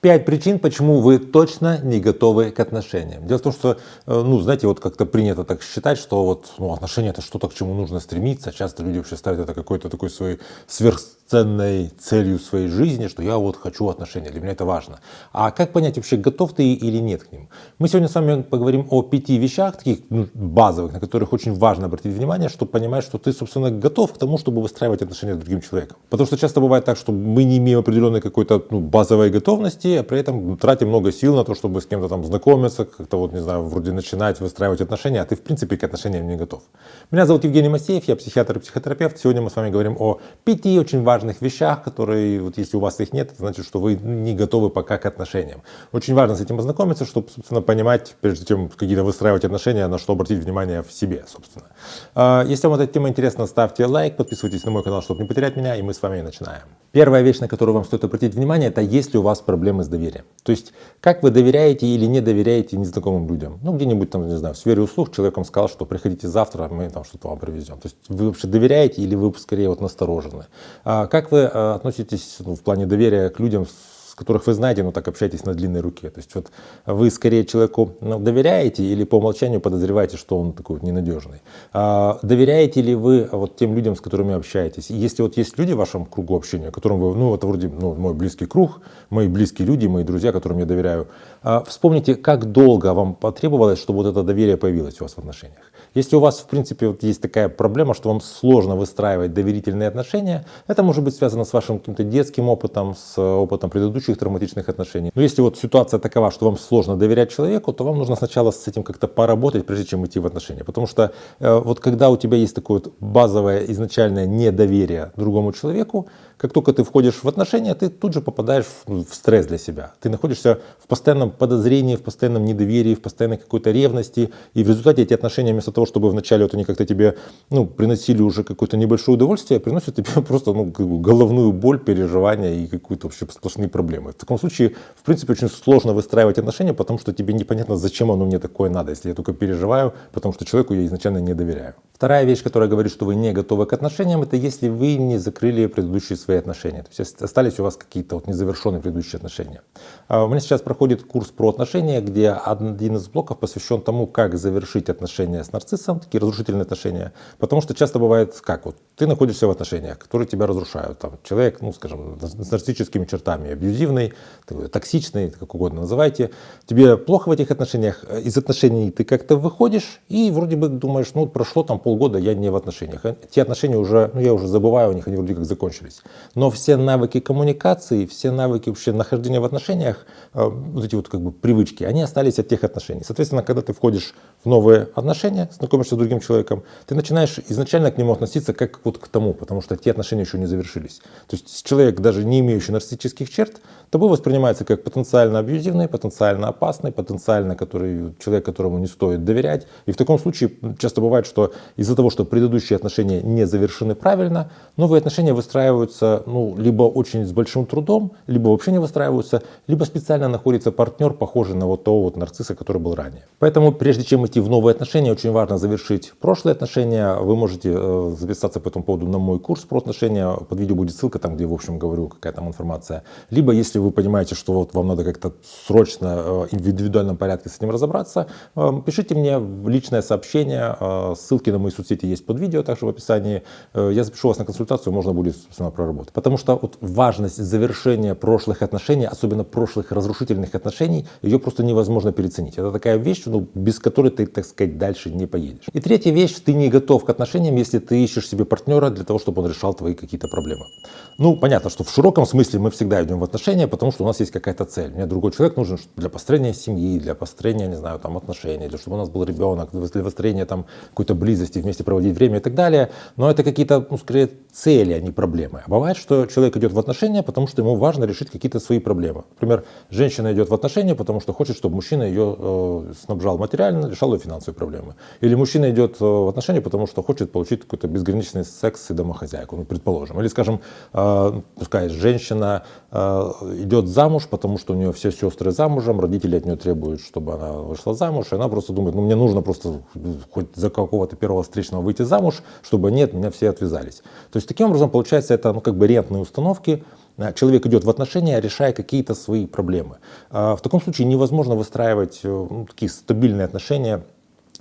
5 причин, почему вы точно не готовы к отношениям. Дело в том, что, знаете, вот как-то принято так считать, что отношения это что-то, к чему нужно стремиться. Часто люди вообще ставят это какой-то такой своей сверхценной целью своей жизни, что я вот хочу отношения, для меня это важно. А как понять вообще, готов ты или нет к ним? Мы сегодня с вами поговорим о 5 вещах, таких базовых, на которых очень важно обратить внимание, чтобы понимать, что ты, собственно, готов к тому, чтобы выстраивать отношения с другим человеком. Потому что часто бывает так, что мы не имеем определенной какой-то базовой готовности, а при этом тратим много сил на то, чтобы с кем-то там знакомиться, как-то вроде начинать выстраивать отношения, а ты в принципе к отношениям не готов. Меня зовут Евгений Масеев, я психиатр и психотерапевт. Сегодня мы с вами говорим о 5 очень важных вещах, которые, если у вас их нет, это значит, что вы не готовы пока к отношениям. Очень важно с этим ознакомиться, чтобы, собственно, понимать, прежде чем какие-то выстраивать отношения, на что обратить внимание в себе, собственно. Если вам эта тема интересна, ставьте лайк, подписывайтесь на мой канал, чтобы не потерять меня, и мы с вами начинаем. Первая вещь, на которую вам стоит обратить внимание, это есть ли у вас проблемы с доверием. То есть, как вы доверяете или не доверяете незнакомым людям. Где-нибудь там, не знаю, в сфере услуг человек вам сказал, что приходите завтра, мы там что-то вам привезем. То есть, вы вообще доверяете или вы скорее насторожены? Как вы относитесь в плане доверия к людям, с которых вы знаете, но так общаетесь на длинной руке? То есть, вы скорее человеку доверяете или по умолчанию подозреваете, что он такой ненадежный? Доверяете ли вы тем людям, с которыми общаетесь? И если есть люди в вашем кругу общения, которым вы, это вроде мой близкий круг, мои близкие люди, мои друзья, которым я доверяю, вспомните, как долго вам потребовалось, чтобы это доверие появилось у вас в отношениях. Если у вас, в принципе, есть такая проблема, что вам сложно выстраивать доверительные отношения, это может быть связано с вашим каким-то детским опытом, с опытом предыдущих травматичных отношений. Но если ситуация такова, что вам сложно доверять человеку, то вам нужно сначала с этим как-то поработать, прежде чем идти в отношения. Потому что когда у тебя есть такое базовое изначальное недоверие другому человеку, как только ты входишь в отношения, ты тут же попадаешь в стресс для себя. Ты находишься в постоянном подозрении, в постоянном недоверии, в постоянной какой-то ревности. И в результате эти отношения, вместо того, чтобы вначале они как-то тебе приносили уже какое-то небольшое удовольствие, приносят тебе просто головную боль, переживания и какие-то вообще сплошные проблемы. В таком случае, в принципе, очень сложно выстраивать отношения, потому что тебе непонятно, зачем оно мне такое надо, если я только переживаю, потому что человеку я изначально не доверяю. Вторая вещь, которая говорит, что вы не готовы к отношениям, это если вы не закрыли предыдущие свои отношения. То есть остались у вас какие-то незавершенные предыдущие отношения. У меня сейчас проходит курс про отношения, где один из блоков посвящен тому, как завершить отношения с нарциссом, такие разрушительные отношения. Потому что часто бывает, ты находишься в отношениях, которые тебя разрушают. Человек, с нарциссическими чертами, абьюзивный, токсичный, как угодно называйте. Тебе плохо в этих отношениях, из отношений ты как-то выходишь и вроде бы думаешь, прошло полгода, я не в отношениях. Те отношения уже, я уже забываю о них, они вроде как закончились. Но все навыки коммуникации, все навыки вообще нахождения в отношениях, эти привычки, они остались от тех отношений. Соответственно, когда ты входишь в новые отношения, знакомишься с другим человеком, ты начинаешь изначально к нему относиться как к тому, потому что те отношения еще не завершились. То есть человек, даже не имеющий нарциссических черт, тобой воспринимается как потенциально абьюзивный, потенциально опасный, потенциально человек, которому не стоит доверять. И в таком случае часто бывает, что из-за того, что предыдущие отношения не завершены правильно, новые отношения выстраиваются либо очень с большим трудом, либо вообще не выстраиваются, либо специально находится партнер, похожий на того нарцисса, который был ранее. Поэтому прежде чем идти в новые отношения, очень важно завершить прошлые отношения. Вы можете записаться по этому поводу на мой курс про отношения. Под видео будет ссылка, там где, в общем, говорю, какая там информация. Либо, если вы понимаете, что вам надо как-то срочно в индивидуальном порядке с этим разобраться, пишите мне в личное сообщение. Ссылки на мои соцсети есть под видео, также в описании. Я запишу вас на консультацию, можно будет, собственно, проработать. Потому что важность завершения прошлых отношений, особенно прошлых разрушительных отношений, ее просто невозможно переоценить. Это такая вещь, без которой ты, так сказать, дальше не поедешь. И третья вещь, ты не готов к отношениям, если ты ищешь себе партнера для того, чтобы он решал твои какие-то проблемы. Понятно, что в широком смысле мы всегда идем в отношения, потому что у нас есть какая-то цель. Мне другой человек нужен для построения семьи, для построения, не знаю, отношений, для чтобы у нас был ребенок, для построения какой-то близости, вместе проводить время и так далее. Но это какие-то, скорее, цели, а не проблемы. А бывает, что человек идет в отношения, потому что ему важно решить какие-то свои проблемы. Например, женщина идет в отношения, потому что хочет, чтобы мужчина ее снабжал материально, решал ее финансовые проблемы. Или мужчина идет в отношения, потому что хочет получить какой-то безграничный секс и домохозяйку, предположим. Или, скажем, пускай женщина идет замуж, потому что у нее все сестры замужем, родители от нее требуют, чтобы она вышла замуж, и она просто думает, мне нужно просто хоть за какого-то первого встречного выйти замуж, чтобы нет, меня все отвязались. То есть таким образом получается это рентные установки, человек идет в отношения, решая какие-то свои проблемы. В таком случае невозможно выстраивать такие стабильные отношения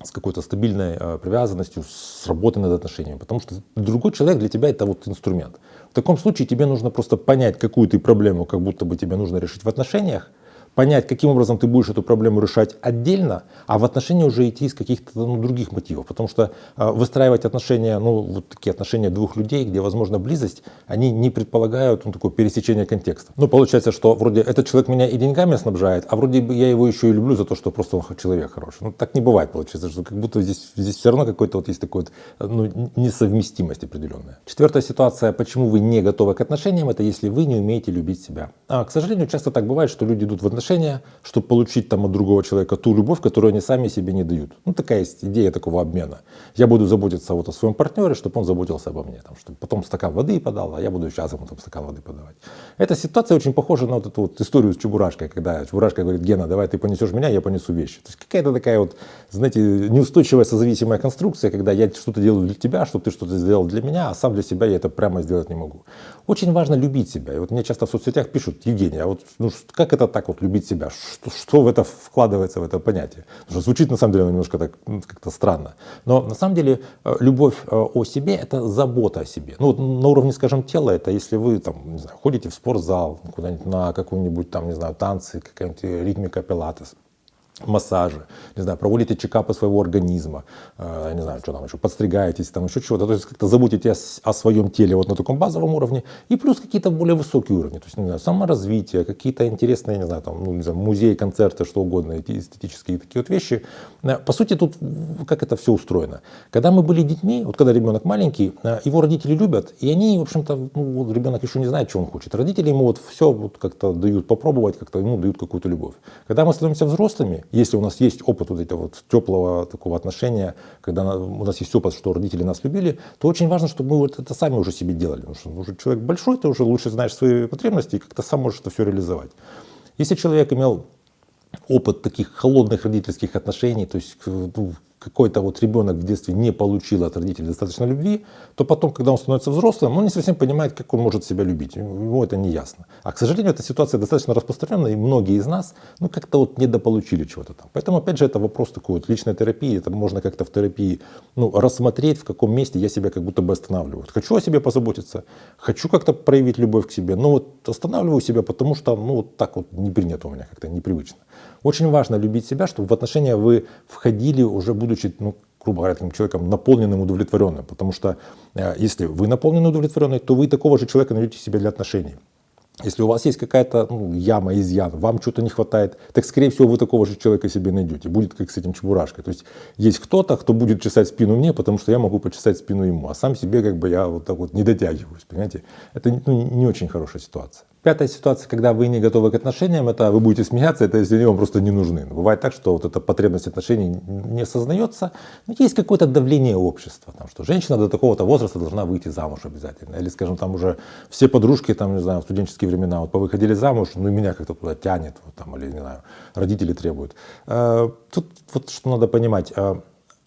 с какой-то стабильной привязанностью, с работой над отношениями, потому что другой человек для тебя это вот инструмент. В таком случае тебе нужно просто понять, какую ты проблему как будто бы тебе нужно решить в отношениях, понять, каким образом ты будешь эту проблему решать отдельно, а в отношения уже идти из каких-то других мотивов. Потому что выстраивать отношения, вот такие отношения двух людей, где возможна близость, они не предполагают такое пересечение контекста. Получается, что вроде этот человек меня и деньгами снабжает, а вроде бы я его еще и люблю за то, что просто он человек хороший. Так не бывает, получается, что как будто здесь все равно какой-то есть такой несовместимость определенная. Четвертая ситуация, почему вы не готовы к отношениям, это если вы не умеете любить себя. К сожалению, часто так бывает, что люди идут в отношения, чтобы получить от другого человека ту любовь, которую они сами себе не дают. Такая есть идея такого обмена. Я буду заботиться о своем партнере, чтобы он заботился обо мне. Чтобы потом стакан воды подал, а я буду сейчас ему стакан воды подавать. Эта ситуация очень похожа на вот эту историю с Чебурашкой, когда Чебурашка говорит: Гена, давай ты понесешь меня, я понесу вещи. То есть какая-то такая знаете, неустойчивая созависимая конструкция, когда я что-то делаю для тебя, чтобы ты что-то сделал для меня, а сам для себя я это прямо сделать не могу. Очень важно любить себя. И мне часто в соцсетях пишут: Евгений, а как это так любить себя? Что в это вкладывается, в это понятие? Потому что звучит на самом деле немножко так как-то странно. Но на самом деле любовь о себе — это забота о себе. На уровне, скажем, тела, это если вы ходите в спортзал, куда-нибудь на какую-нибудь танцы, какая-нибудь ритмика, пилатес, массажи, проводите чекапы своего организма, еще подстригаетесь, еще чего-то, то есть как-то заботитесь о своем теле на таком базовом уровне, и плюс какие-то более высокие уровни, то есть, саморазвитие, какие-то интересные, музеи, концерты, что угодно, эти эстетические такие вещи. По сути, тут как это все устроено. Когда мы были детьми, когда ребенок маленький, его родители любят, и они, в общем-то, ребенок еще не знает, что он хочет. Родители ему все как-то дают попробовать, как-то ему дают какую-то любовь. Когда мы становимся взрослыми, если у нас есть опыт этого теплого такого отношения, когда у нас есть опыт, что родители нас любили, то очень важно, чтобы мы это сами уже себе делали. Потому что уже человек большой, ты уже лучше знаешь свои потребности и как-то сам можешь это все реализовать. Если человек имел опыт таких холодных родительских отношений, то есть какой-то ребенок в детстве не получил от родителей достаточно любви, то потом, когда он становится взрослым, он не совсем понимает, как он может себя любить. Ему это не ясно. А, к сожалению, эта ситуация достаточно распространенная, и многие из нас как-то недополучили чего-то там. Поэтому, опять же, это вопрос такой личной терапии. Это можно как-то в терапии рассмотреть, в каком месте я себя как будто бы останавливаю. Хочу о себе позаботиться, хочу как-то проявить любовь к себе, но останавливаю себя, потому что так не принято у меня, как-то непривычно. Очень важно любить себя, чтобы в отношения вы входили уже будучи, грубо говоря, таким человеком наполненным, удовлетворенным. Потому что если вы наполненный, удовлетворенный, то вы такого же человека найдете себе для отношений. Если у вас есть какая-то яма, изъян, вам что-то не хватает, так, скорее всего, вы такого же человека себе найдете. Будет как с этим Чебурашкой. То есть кто-то, кто будет чесать спину мне, потому что я могу почесать спину ему, а сам себе я не дотягиваюсь, понимаете? Это не очень хорошая ситуация. Пятая ситуация, когда вы не готовы к отношениям, это вы будете смеяться, это если они вам просто не нужны. Бывает так, что эта потребность отношений не осознается, но есть какое-то давление общества, что женщина до такого-то возраста должна выйти замуж обязательно. Или, скажем, уже все подружки, в студенческие времена повыходили замуж, и меня как-то туда тянет, или, родители требуют. Тут что надо понимать.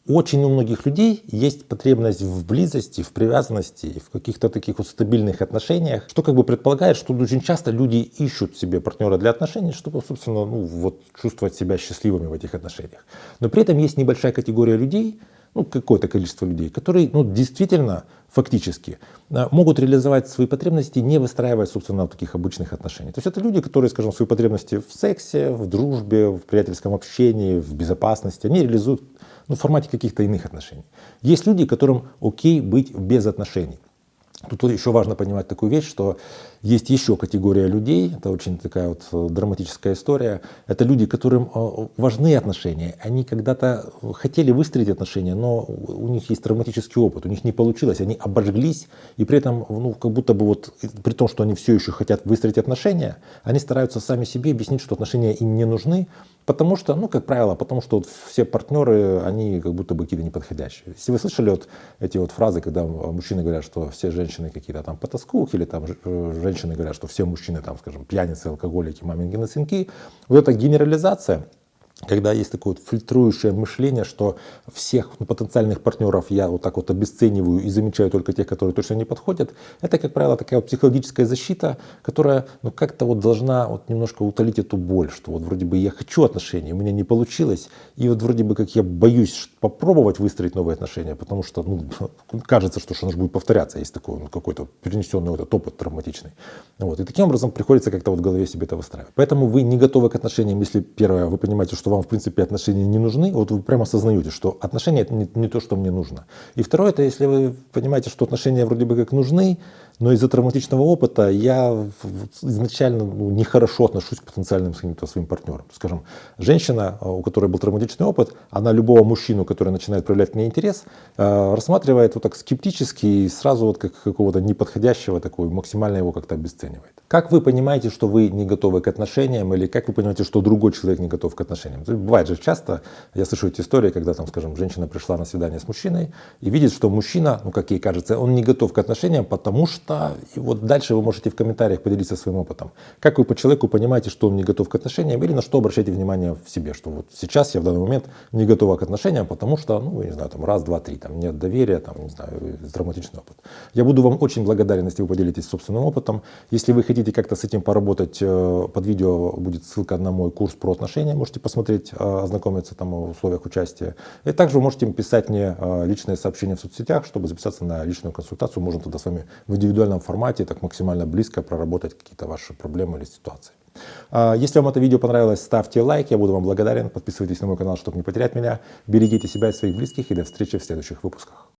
Очень у многих людей есть потребность в близости, в привязанности, в каких-то таких стабильных отношениях, что предполагает, что очень часто люди ищут себе партнера для отношений, чтобы, собственно, чувствовать себя счастливыми в этих отношениях. Но при этом есть небольшая категория людей, какое-то количество людей, которые действительно, фактически, могут реализовать свои потребности, не выстраивая, собственно, таких обычных отношений. То есть это люди, которые, скажем, свои потребности в сексе, в дружбе, в приятельском общении, в безопасности, они реализуют в формате каких-то иных отношений. Есть люди, которым окей быть без отношений. Тут еще важно понимать такую вещь, что есть еще категория людей, это очень такая драматическая история, это люди, которым важны отношения, они когда-то хотели выстроить отношения, но у них есть травматический опыт, у них не получилось, они обожглись, и при этом, как будто бы при том, что они все еще хотят выстроить отношения, они стараются сами себе объяснить, что отношения им не нужны, потому что, как правило, потому что все партнеры, они как будто бы какие-то неподходящие. Если вы слышали эти фразы, когда мужчины говорят, что все женщины какие-то потаскухи, или женщины говорят, что все мужчины, скажем, пьяницы, алкоголики, маменькины сынки, эта генерализация, когда есть такое вот фильтрующее мышление, что всех потенциальных партнеров я вот так вот обесцениваю и замечаю только тех, которые точно не подходят, это, как правило, такая вот психологическая защита, которая как-то вот должна вот немножко утолить эту боль, что вот вроде бы я хочу отношений, у меня не получилось, и вот вроде бы как я боюсь попробовать выстроить новые отношения, потому что кажется, что оно же будет повторяться, есть такой какой-то перенесенный вот этот опыт травматичный. Вот. И таким образом приходится как-то вот в голове себе это выстраивать. Поэтому вы не готовы к отношениям, если первое, вы понимаете, что вам в принципе отношения не нужны, вот вы прямо осознаете, что отношения это не то, что мне нужно. И второе, это если вы понимаете, что отношения вроде бы как нужны, но из-за травматичного опыта я изначально нехорошо отношусь к потенциальным своим партнерам. Скажем, женщина, у которой был травматичный опыт, она любого мужчину, который начинает проявлять к ней интерес, рассматривает вот так скептически и сразу вот как какого-то неподходящего такого, максимально его как-то обесценивает. Как вы понимаете, что вы не готовы к отношениям, или как вы понимаете, что другой человек не готов к отношениям? Бывает же часто, я слышу эти истории, когда там, скажем, женщина пришла на свидание с мужчиной и видит, что мужчина, как ей кажется, он не готов к отношениям, потому что, и вот дальше вы можете в комментариях поделиться своим опытом. Как вы по человеку понимаете, что он не готов к отношениям, или на что обращаете внимание в себе, что вот сейчас я в данный момент не готова к отношениям, потому что, не знаю, там раз, два, три, там нет доверия, там, не знаю, травматичный опыт. Я буду вам очень благодарен, если вы поделитесь собственным опытом. Если вы хотите как-то с этим поработать, под видео будет ссылка на мой курс про отношения, можете посмотреть, ознакомиться там в условиях участия. И также вы можете писать мне личные сообщения в соцсетях, чтобы записаться на личную консультацию. Можно тогда с вами в индивидуальном формате, так максимально близко проработать какие-то ваши проблемы или ситуации. Если вам это видео понравилось, ставьте лайк, я буду вам благодарен. Подписывайтесь на мой канал, чтобы не потерять меня. Берегите себя и своих близких, и до встречи в следующих выпусках.